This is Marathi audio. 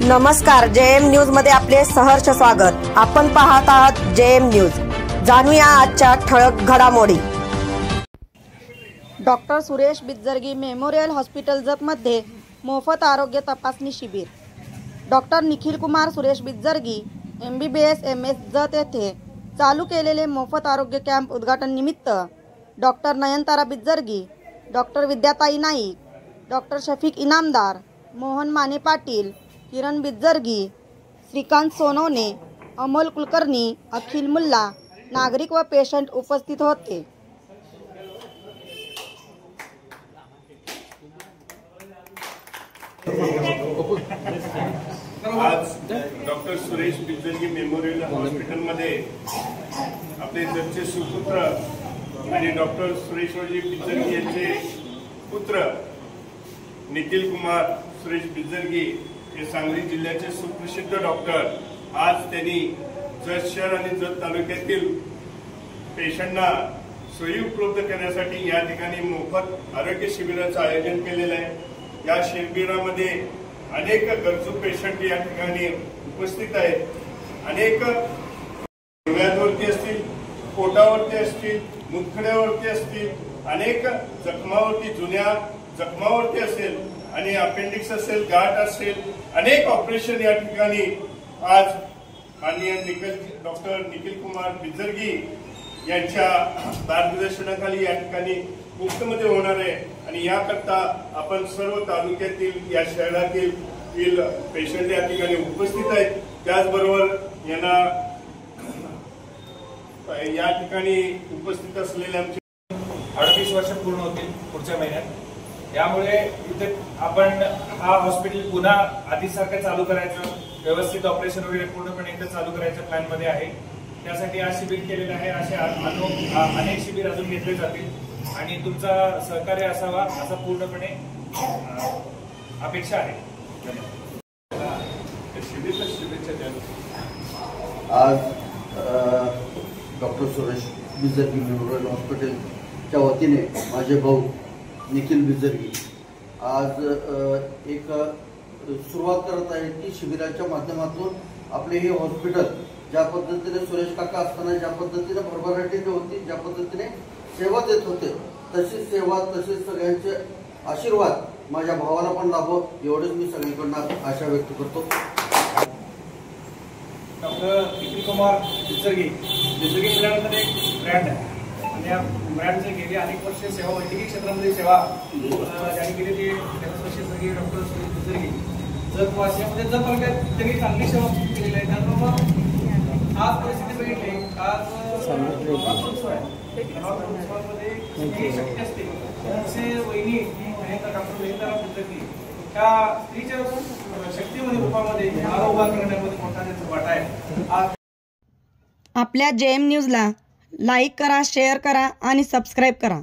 नमस्कार, जेएम न्यूज मध्ये आपले सहर्ष स्वागत। आपण पाहत आहात जेएम न्यूज। जाणूया आजच्या ठळक घडामोडी। Doctor Suresh Bijjaragi memorial hospital जतमध्ये मोफत आरोग्य तपासणी शिबिर। Doctor Nikhil Kumar Suresh Bijjaragi MBBS MS Jat येथे चालू केलेले मोफत आरोग्य कॅम्प उद्घाटन निमित्त doctor Nayantara Bijjaragi, doctor Vidyatai Naik, doctor Shafiq Inamdar, Mohan Mane Patil, Kiran Bijjaragi, Shrikant Sonawane, Amol Kulkarni, Akhil Mulla, नागरिक व पेशंट उपस्थित होते। आज doctor Suresh Bijjaragi memorial hospital मध्ये आपले जतचे सुपुत्र आणि डॉक्टर सुरेशजी बिज्जरगी यांचे पुत्र निखिल कुमार सुरेश बिज्जरगी हे सांगली जिल्ह्याचे सुप्रसिद्ध डॉक्टर आज त्यांनी जत शहर आणि जत तालुक्यातील पेशंटना सोयी उपलब्ध करण्यासाठी या ठिकाणी मोफत आरोग्य शिबिराचं आयोजन केलेलं आहे। या शिबिरामध्ये अनेक गरजू पेशंट या ठिकाणी उपस्थित आहेत। अनेक डोळ्यांवरती असतील, पोटावरती असतील, मुतखड्यावरती असतील, अनेक जखमावरती, जुन्या जखमावरती असेल आणि अपेंडिक्स असेल, गाठ असेल, अनेक ऑपरेशन या ठिकाणी आज माननीय डॉक्टर निखिल कुमार बिज्जरगी यांच्या मार्गदर्शनाखाली या ठिकाणी मुफ्तमध्ये होणार आहे। आणि याकरता आपण सर्व तालुक्यातील या शहरातील पेशंट या ठिकाणी उपस्थित आहेत। त्याचबरोबर यांना या ठिकाणी उपस्थित असलेल्या आमचे 38 वर्ष पूर्ण होतील पुढच्या महिन्यात। यामुळे इथे आपण हा हॉस्पिटल पुन्हा आधीसारखं चालू करायचं, व्यवस्थित ऑपरेशन वगैरे पूर्णपणे एकदा चालू करायच्या प्लॅन मध्ये आहे। त्यासाठी आज शिबिर केलेलं आहे। असे अनेक शिबिर अजून घेतले जातील आणि तुमचा सहकार्य असावा असा पूर्णपणे अपेक्षा आहे। आज डॉक्टर सुरेश बिज्जरगी मेमोरियल हॉस्पिटलच्या वतीने माझे भाऊ निखिल बिज्जरगी आज एक सुरुवात करत आहे की शिबिराच्या माध्यमातून आपले हे हॉस्पिटल ज्या पद्धतीने सुरेश काका असताना ज्या पद्धतीने भरभराटीने होती, ज्या पद्धतीने सेवा देत होते, तशी सेवा तसेच सगळ्यांचे आशीर्वाद माझ्या भावाला पण लाभो एवढेच मी सगळीकडनं आशा व्यक्त करतो। डॉक्टर निखिल कुमार बिज्जरगी ब्रँड एक ब्रँड आहे आणि या ब्रँडचे गेली अनेक वर्ष सेवा वैद्यकीय क्षेत्रामध्ये सेवा ज्यांनी केली ती सगळी डॉक्टर सुरेश बिज्जरगी जत वासियामध्ये जत तालुक्यात त्यांनी चांगली सेवा केलेली आहे। त्याचबरोबर आज परिस्थिती बघितली, आज मध्ये शक्य असते तसे वहिनी डॉक्टर नयनतारा बिज्जरगी त्या स्त्रीच्या शक्तीमध्ये रूपामध्ये उभा करण्यामध्ये मोठा त्यांचा वाटा आहे। आपल्या जेएम न्यूजला लाईक करा, शेअर करा आणि सबस्क्राईब करा।